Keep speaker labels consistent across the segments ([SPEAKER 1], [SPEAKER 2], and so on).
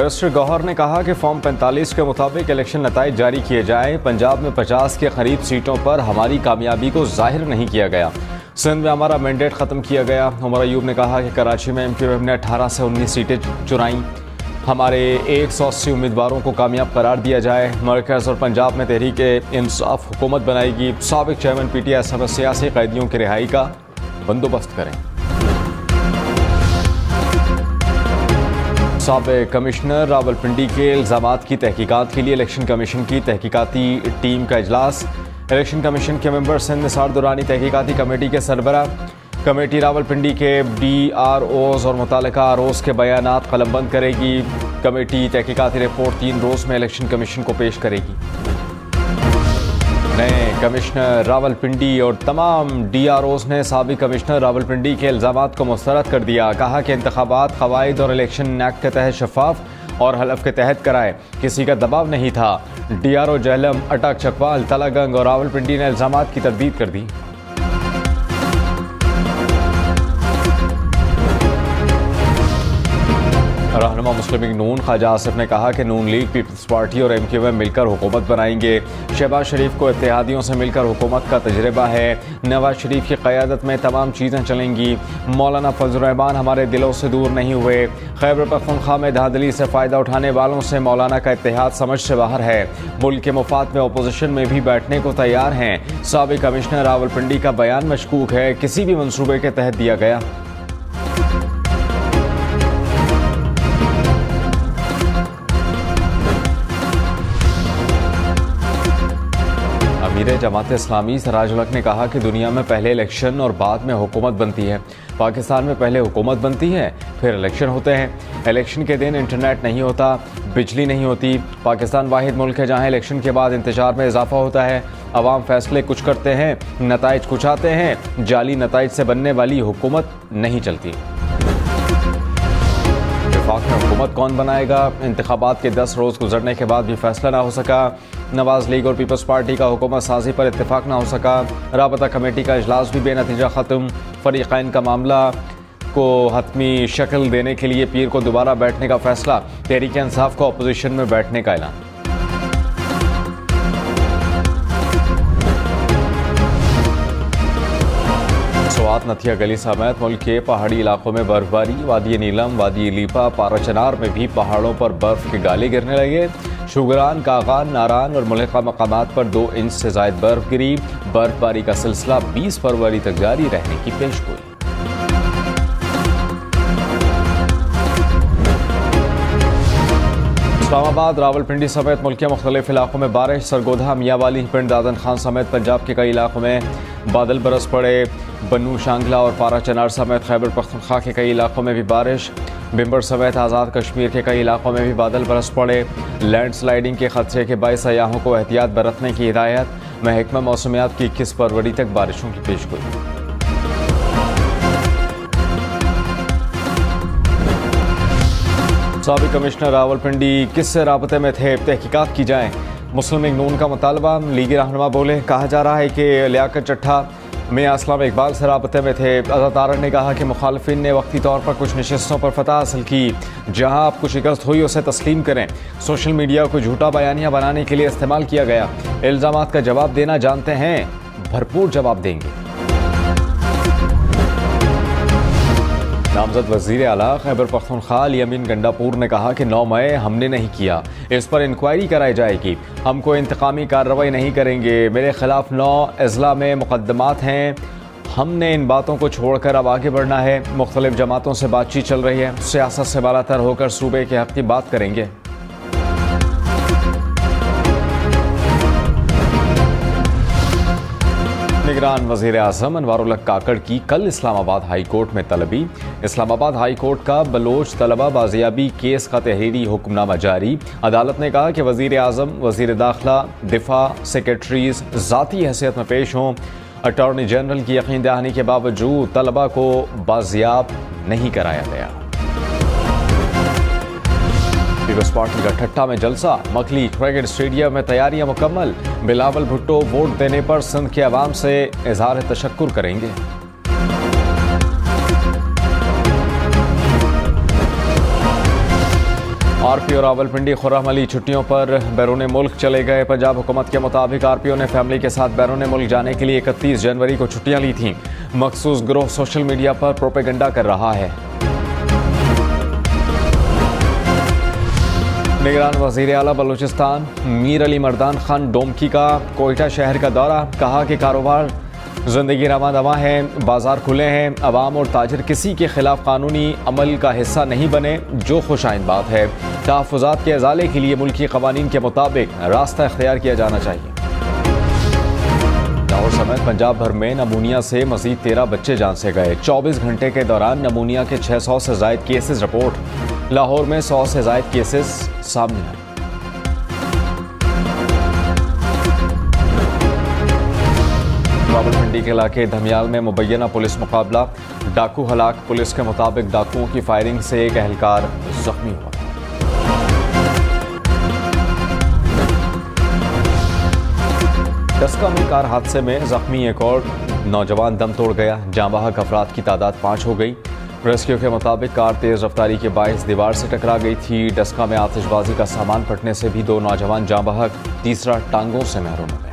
[SPEAKER 1] Barrister Gauhar ने कहा कि फॉर्म 45 के मुताबिक इलेक्शन नताइज जारी किए जाएं। पंजाब में 50 के करीब सीटों पर हमारी कामयाबी को जाहिर नहीं किया गया। सिंध में हमारा मैंडेट ख़त्म किया गया। उमर अयूब ने कहा कि कराची में MQM ने 18 से 19 सीटें चुराईं। हमारे 180 उम्मीदवारों को कामयाब करार दिया जाए। मरकज़ और पंजाब में तहरीक इंसाफ हुकूमत बनाएगी। साबिक चेयरमैन PTI समेत सियासी कैदियों की रिहाई का बंदोबस्त करें। साबिक कमिश्नर रावलपिंडी के इल्ज़ामात की तहकीकात के लिए इलेक्शन कमीशन की तहकीकाती टीम का इजलास। इलेक्शन कमीशन के मेंबर सिंध निसार दुरानी तहकीकाती कमेटी के सरबरा। कमेटी रावलपिंडी के BROs और मुतालिका ROs के बयानात कलमबंद करेगी। कमेटी तहकीकाती रिपोर्ट 3 रोज़ में इलेक्शन कमीशन को पेश करेगी। नए कमिश्नर रावलपिंडी और तमाम DROs ने साबिक कमिश्नर रावलपिंडी के इल्ज़ामात को मुस्तरद कर दिया। कहा कि इंतखाबात क़वाइद और इलेक्शन एक्ट के तहत शफाफ और हलफ के तहत कराए, किसी का दबाव नहीं था। DRO जहलम, अटक, चकवाल, तलागंग और रावलपिंडी ने इल्ज़ामात की तरदीद कर दी। रहनुमा मुस्लिम लीग नून ख्वाजा आसिफ ने कहा कि नून लीग, पीपल्स पार्टी और MQM मिलकर हुकूमत बनाएंगे। शहबाज शरीफ को इत्तेहादियों से मिलकर हुकूमत का तजर्बा है। नवाज शरीफ की क़यादत में तमाम चीज़ें चलेंगी। मौलाना फजल रहमान हमारे दिलों से दूर नहीं हुए। खैबर पख्तूनख्वा में धांधली से फ़ायदा उठाने वालों से मौलाना का इत्तेहाद समझ से बाहर है। मुल्क के मुफाद में अपोजिशन में भी बैठने को तैयार हैं। साबिक कमिश्नर रावलपिंडी का बयान मशकूक है, किसी भी मंसूबे के तहत दिया गया। अमीर जमात इस्लामी सराजुल हक ने कहा कि दुनिया में पहले इलेक्शन और बाद में हुकूमत बनती है। पाकिस्तान में पहले हुकूमत बनती है, फिर इलेक्शन होते हैं। इलेक्शन के दिन इंटरनेट नहीं होता, बिजली नहीं होती। पाकिस्तान वाहिद मुल्क है जहाँ इलेक्शन के बाद इंतजार में इजाफा होता है। अवाम फैसले कुछ करते हैं, नताइज कुछ आते हैं। जाली नताइज से बनने वाली हुकूमत नहीं चलती। वफाक में हुकूमत कौन बनाएगा? इंतखाबात के 10 रोज़ गुजरने के बाद भी फैसला ना हो सका। नवाज लीग और पीपल्स पार्टी का हुकूमत साजी पर इत्तेफाक ना हो सका। राबता कमेटी का इजलास भी बेनतीजा ख़त्म। फरीक़ैन का मामला को हतमी शक्ल देने के लिए पीर को दोबारा बैठने का फैसला। तहरीक इंसाफ को अपोजिशन में बैठने का ऐलान। स्वात नथिया गली समेत मुल्क के पहाड़ी इलाकों में बर्फबारी। वादी नीलम, वादी लीपा, पाराचनार में भी पहाड़ों पर बर्फ के गाले गिरने लगे। शुगरान, कागान, नारान और मुल्का मकामात पर 2 इंच से जायद बर्फ गिरी। बर्फबारी का सिलसिला 20 फरवरी तक जारी रहने की पेशगोई। इस्लामाबाद, रावलपिंडी समेत मुल्क के मुख्तलिफ इलाकों में बारिश। सरगोधा, मियाँवाली, पिंड दादन खान समेत पंजाब के कई इलाकों में बादल बरस पड़े। बन्नू, शांगला और पाराचनार समेत खैबर पख्तूनख्वा के कई इलाकों में भी बारिश। बिम्बर समेत आज़ाद कश्मीर के कई इलाकों में भी बादल बरस पड़े। लैंडस्लाइडिंग के खदशे के बायस सयाहों को एहतियात बरतने की हिदायत। महकमा मौसमियात की 21 फरवरी तक बारिशों की पेशगोई। साबिक कमिश्नर रावलपिंडी किससे राबते में थे? तहकीकात की जाए। मुस्लिम लीग नून का मुतालबा। लीगी रहनुमा बोले, कहा जा रहा है कि लियाकत चट्ठा मियां अस्लम इकबाल से राबते में थे। आज़ाद तारक ने कहा कि मुखालिफिन ने वक्ती तौर पर कुछ नशिस्तों पर फतह हासिल की। जहां आपको शिकस्त हुई उसे तस्लीम करें। सोशल मीडिया को झूठा बयानिया बनाने के लिए इस्तेमाल किया गया। इल्ज़ामात का जवाब देना जानते हैं, भरपूर जवाब देंगे। नामजद वज़ीर आला खैबर पख्तूनख्वा यमीन गंडापुर ने कहा कि 9 मई हमने नहीं किया, इस पर इंक्वायरी कराई जाएगी। हम कोई इंतकामी कार्रवाई नहीं करेंगे। मेरे खिलाफ 9 अजला में मुकदमात हैं। हमने इन बातों को छोड़कर अब आगे बढ़ना है। मुख्तलिफ जमातों से बातचीत चल रही है। सियासत से बालातर होकर सूबे के हक़ की बात करेंगे। निगरान वज़ीर आज़म अनवारुल हक काकड़ की कल इस्लामाबाद हाई कोर्ट में तलबी। इस्लामाबाद हाई कोर्ट का बलोच तलबा बाजियाबी केस का तहरीरी हुक्मनामा जारी। अदालत ने कहा कि वज़ीर आज़म, वज़ीर दाखिला, दिफा, सेक्रेटरीज ज़ाती हैसियत में पेश हों। अटॉर्नी जनरल की यकीन दहानी के बावजूद तलबा को बाजियाब नहीं कराया गया। पीपल्स पार्टी का ठट्टा में जलसा। मकली क्रिकेट स्टेडियम में तैयारियां मुकम्मल। बिलावल भुट्टो वोट देने पर सिंध के अवाम से इज़हार तशक्कुर करेंगे। आरपीओ रावलपिंडी खुर्रम अली छुट्टियों पर बैरून मुल्क चले गए। पंजाब हुकूमत के मुताबिक आरपीओ ने फैमिली के साथ बैरून मुल्क जाने के लिए 31 जनवरी को छुट्टियां ली थीं। मखसूस गिरोह सोशल मीडिया पर प्रोपेगेंडा कर रहा है। निगरान वज़ीर आला बलूचिस्तान मीर अली मर्दान खान डोमकी का कोयटा शहर का दौरा। कहा कि कारोबार जिंदगी रवां दवा है, बाजार खुले हैं, अवाम और ताजिर किसी के खिलाफ कानूनी अमल का हिस्सा नहीं बने, जो खुशाइन बात है। तहफ़्फ़ुज़ात के इज़ाले के लिए मुल्की क़वानीन के मुताबिक रास्ता इख्तियार किया जाना चाहिए। लाहौर समेत पंजाब भर में नमूनिया से मज़ीद 13 बच्चे जान से गए। 24 घंटे के दौरान नमूनिया के 600 से ज़ायद केसेस रिपोर्ट। लाहौर में 100 से ज़ायद केसेस सामने आए। रावलपिंडी के इलाके धमियाल में मुबैना पुलिस मुकाबला, डाकू हलाक। पुलिस के मुताबिक डाकुओं की फायरिंग से एक एहलकार जख्मी हुआ। डस्का में कार हादसे में जख्मी एक और नौजवान दम तोड़ गया। जाँ बहक अफराद की तादाद 5 हो गई। रेस्क्यू के मुताबिक कार तेज रफ्तारी के बायस दीवार से टकरा गई थी। डस्का में आतिशबाजी का सामान फटने से भी 2 नौजवान जाँ बहक, तीसरा टांगों से महरूम हो गया।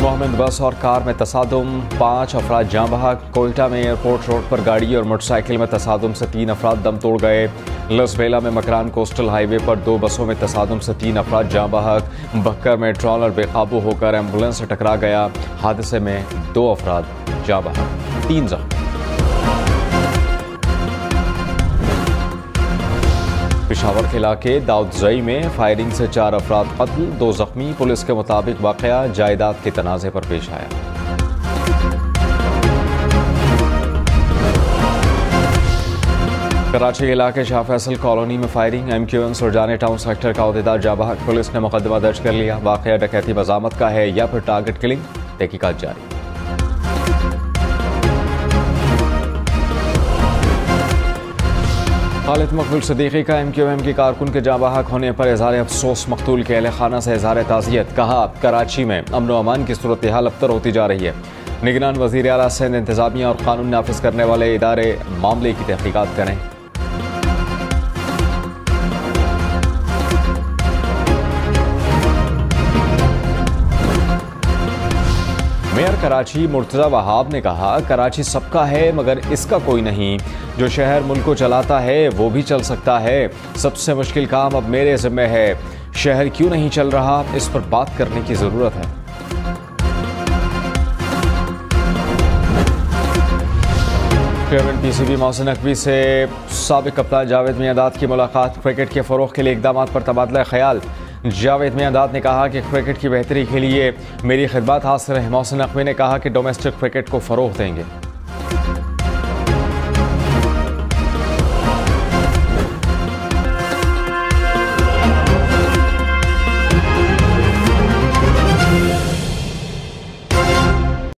[SPEAKER 1] मोहम्मद बस और कार में तसादुम, 5 अफराद जाँ बहक। कोयटा में एयरपोर्ट रोड पर गाड़ी और मोटरसाइकिल में तसादुम से 3 अफराद दम तोड़ गए। लसबेला में मकरान कोस्टल हाईवे पर 2 बसों में तसादुम से 3 अफराद जाँ बहक। बक्कर में ट्रॉलर बेकाबू होकर एम्बुलेंस से टकरा गया। हादसे में 2 अफराद जाँ बहक, 3 जख्मी। पेशावर के इलाके दाऊदजई में फायरिंग से 4 अफराद कत्ल, 2 जख्मी। पुलिस के मुताबिक वाकया जायदाद के तनाज़े पर पेश आया। कराची के इलाके शाह फैसल कॉलोनी में फायरिंग। MQN सुरजाने टाउन सेक्टर का अहदेदार जाँ बहक। पुलिस ने मुकदमा दर्ज कर लिया। वाकया डकैती बज़ामत का है या फिर टारगेट किलिंग, तहकीकात जारी। खालिद मकबूल सिद्दीकी का MQM की कारकुन के जाँ बहक होने पर इज़हार अफसोस। मकतूल के अहल खाना से इज़हार ताज़ियत। कहा कराची में अमन व अमान की सूरत हाल अबतर होती जा रही है। निगरान वज़ीर आला सिंध इंतज़ामिया और कानून नाफिज करने वाले इदारे मामले की तहकीकात करें। मेयर कराची मुर्तज़ा वहाब ने कहा, कराची सबका है मगर इसका कोई नहीं। जो शहर मुल्क को चलाता है वो भी चल सकता है। सबसे मुश्किल काम अब मेरे ज़िम्मे है। शहर क्यों नहीं चल रहा, इस पर बात करने की ज़रूरत है। चेयरमैन PCB मोहसिन नकवी से साबिक कप्तान जावेद मियांदाद की मुलाकात। क्रिकेट के फ़रोग़ के लिए इक़दाम पर तबादला ख्याल। जावेद मियांदाद ने कहा कि क्रिकेट की बेहतरी के लिए मेरी खिदमत हासिल है। मोहसिन नकवी ने कहा कि डोमेस्टिक क्रिकेट को फ़रोग़ देंगे।